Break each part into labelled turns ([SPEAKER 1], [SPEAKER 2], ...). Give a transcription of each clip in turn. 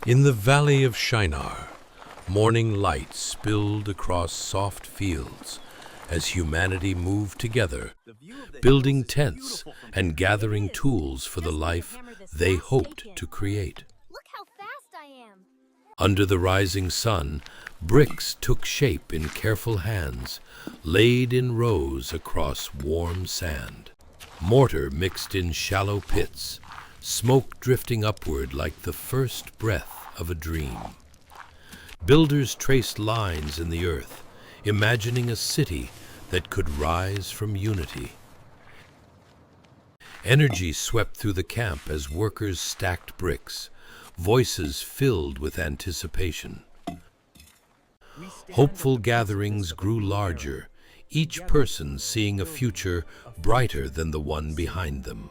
[SPEAKER 1] In the valley of Shinar, morning light spilled across soft fields as humanity moved together, building tents and gathering tools for the life they hoped to create.
[SPEAKER 2] Look how fast I am.
[SPEAKER 1] Under the rising sun, bricks took shape in careful hands, laid in rows across warm sand. Mortar mixed in shallow pits, smoke drifting upward like the first breath of a dream. Builders traced lines in the earth, imagining a city that could rise from unity. Energy swept through the camp as workers stacked bricks, voices filled with anticipation. Hopeful gatherings grew larger, each person seeing a future brighter than the one behind them.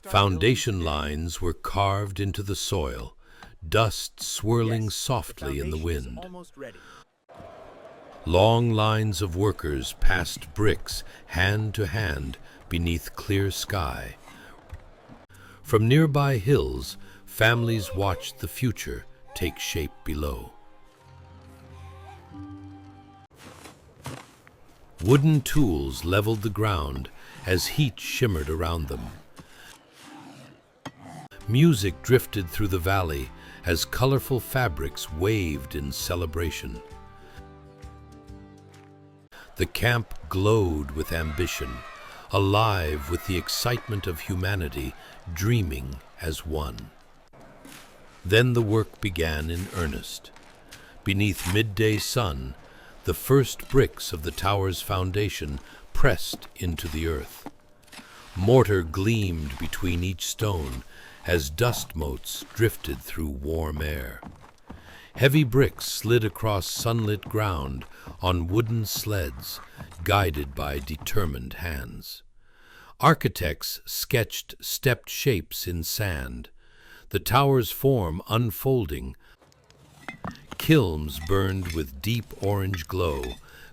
[SPEAKER 1] Foundation lines were carved into the soil, dust swirling softly in the wind. Long lines of workers passed bricks hand to hand beneath clear sky. From nearby hills, families watched the future take shape below. Wooden tools leveled the ground as heat shimmered around them. Music drifted through the valley as colorful fabrics waved in celebration. The camp glowed with ambition, alive with the excitement of humanity, dreaming as one. Then the work began in earnest. Beneath midday sun, the first bricks of the tower's foundation pressed into the earth. Mortar gleamed between each stone as dust motes drifted through warm air. Heavy bricks slid across sunlit ground on wooden sleds, guided by determined hands. Architects sketched stepped shapes in sand, the tower's form unfolding. Kilns burned with deep orange glow,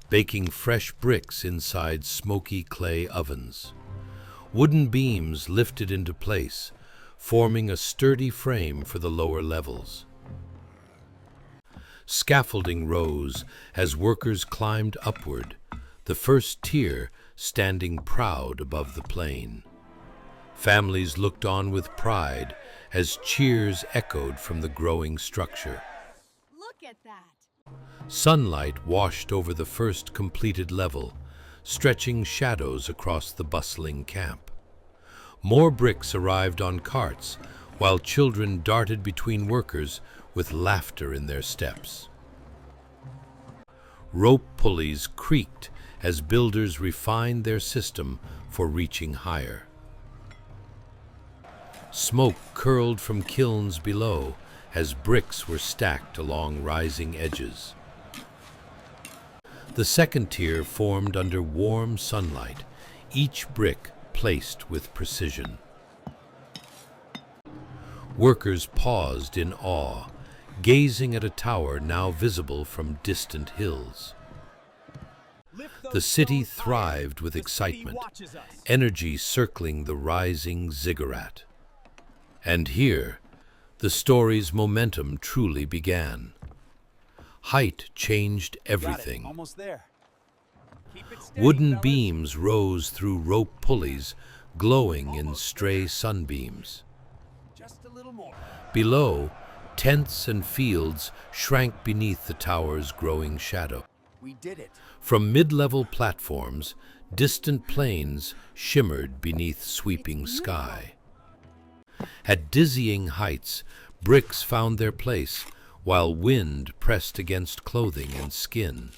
[SPEAKER 1] baking fresh bricks inside smoky clay ovens. Wooden beams lifted into place, forming a sturdy frame for the lower levels. Scaffolding rose as workers climbed upward, the first tier standing proud above the plain. Families looked on with pride as cheers echoed from the growing structure.
[SPEAKER 2] Look at that.
[SPEAKER 1] Sunlight washed over the first completed level, stretching shadows across the bustling camp. More bricks arrived on carts, while children darted between workers with laughter in their steps. Rope pulleys creaked as builders refined their system for reaching higher. Smoke curled from kilns below as bricks were stacked along rising edges. The second tier formed under warm sunlight, each brick placed with precision. Workers paused in awe, gazing at a tower now visible from distant hills. The city thrived with excitement, energy circling the rising ziggurat. And here, the story's momentum truly began. Height changed everything.
[SPEAKER 3] Almost there.
[SPEAKER 1] Wooden beams rose through rope pulleys, glowing in stray sunbeams.
[SPEAKER 3] Just a little more.
[SPEAKER 1] Below, tents and fields shrank beneath the tower's growing shadow.
[SPEAKER 3] We did it.
[SPEAKER 1] From mid-level platforms, distant plains shimmered beneath sweeping sky. At dizzying heights, bricks found their place, while wind pressed against clothing and skin.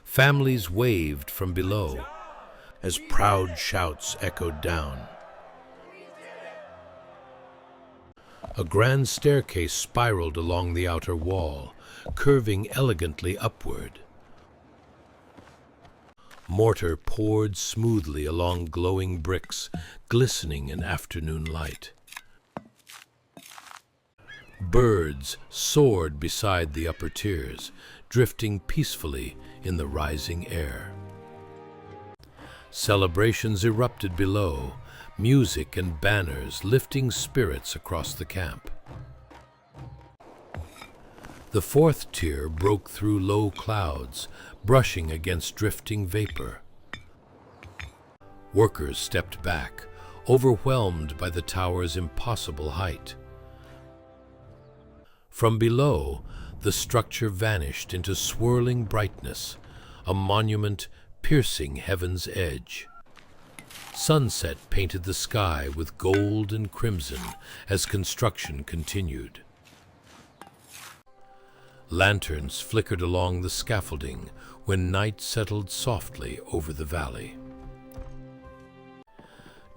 [SPEAKER 1] Families waved from below as proud shouts echoed down. A grand staircase spiraled along the outer wall, curving elegantly upward. Mortar poured smoothly along glowing bricks, glistening in afternoon light. Birds soared beside the upper tiers, drifting peacefully in the rising air. Celebrations erupted below, music and banners lifting spirits across the camp. The fourth tier broke through low clouds, brushing against drifting vapor. Workers stepped back, overwhelmed by the tower's impossible height. From below, the structure vanished into swirling brightness, a monument piercing heaven's edge. Sunset painted the sky with gold and crimson as construction continued. Lanterns flickered along the scaffolding when night settled softly over the valley.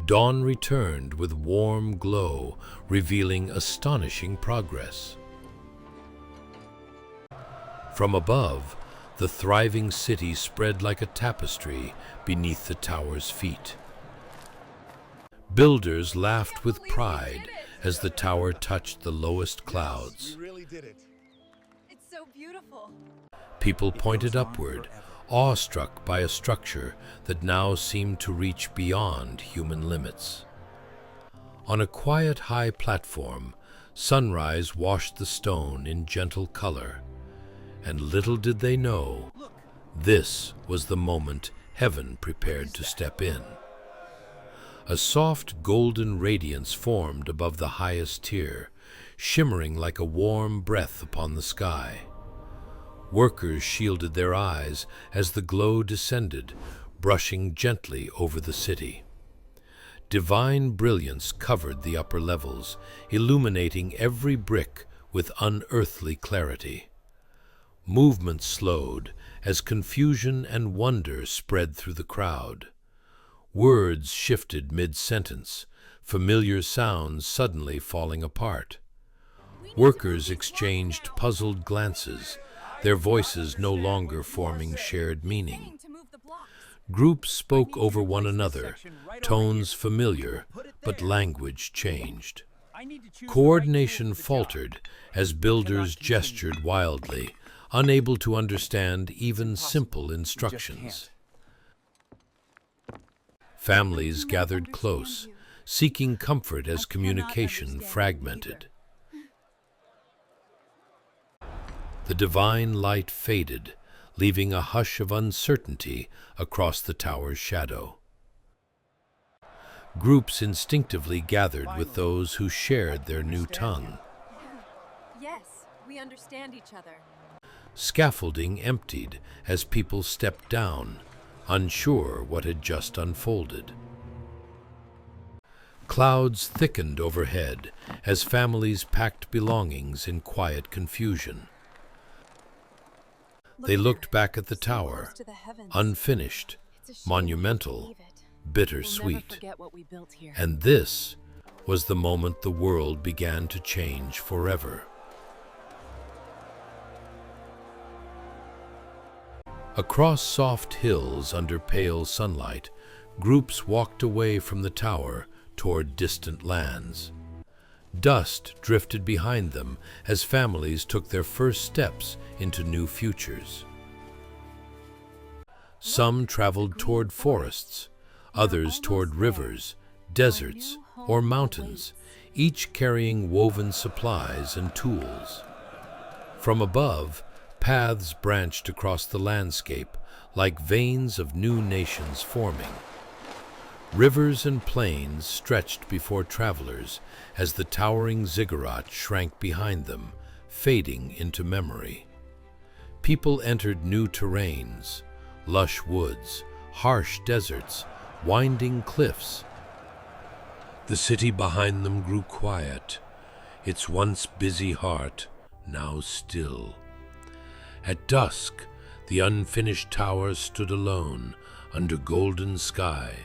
[SPEAKER 1] Dawn returned with warm glow, revealing astonishing progress. From above, the thriving city spread like a tapestry beneath the tower's feet. Builders laughed with pride as the tower touched the lowest clouds.
[SPEAKER 3] We really did it.
[SPEAKER 2] It's so beautiful.
[SPEAKER 1] People pointed upward, awestruck by a structure that now seemed to reach beyond human limits. On a quiet high platform, sunrise washed the stone in gentle color, and little did they know, this was the moment heaven prepared to step in. A soft golden radiance formed above the highest tier, shimmering like a warm breath upon the sky. Workers shielded their eyes as the glow descended, brushing gently over the city. Divine brilliance covered the upper levels, illuminating every brick with unearthly clarity. Movement slowed as confusion and wonder spread through the crowd. Words shifted mid-sentence, familiar sounds suddenly falling apart. Workers exchanged puzzled glances, their voices no longer forming shared meaning. Groups spoke over one another, tones familiar, but language changed. Coordination faltered as builders gestured wildly, unable to understand even simple instructions. Families gathered close, seeking comfort as communication fragmented. The divine light faded, leaving a hush of uncertainty across the tower's shadow. Groups instinctively gathered with those who shared their new tongue.
[SPEAKER 2] Yes, we understand each other.
[SPEAKER 1] Scaffolding emptied as people stepped down, unsure what had just unfolded. Clouds thickened overhead as families packed belongings in quiet confusion. They looked back at the tower, unfinished, monumental, bittersweet. And this was the moment the world began to change forever. Across soft hills under pale sunlight, groups walked away from the tower toward distant lands. Dust drifted behind them as families took their first steps into new futures. Some traveled toward forests, others toward rivers, deserts, or mountains, each carrying woven supplies and tools. From above, paths branched across the landscape like veins of new nations forming. Rivers and plains stretched before travelers as the towering ziggurat shrank behind them, fading into memory. People entered new terrains, lush woods, harsh deserts, winding cliffs. The city behind them grew quiet, its once busy heart now still. At dusk, the unfinished tower stood alone under golden sky.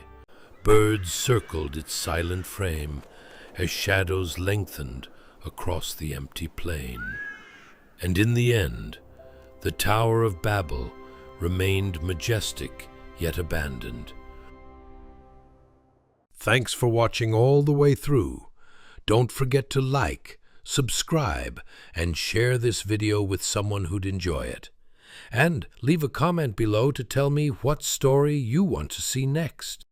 [SPEAKER 1] Birds circled its silent frame as shadows lengthened across the empty plain. And in the end, the Tower of Babel remained majestic yet abandoned. Thanks for watching all the way through. Don't forget to like, subscribe, and share this video with someone who'd enjoy it. And leave a comment below to tell me what story you want to see next.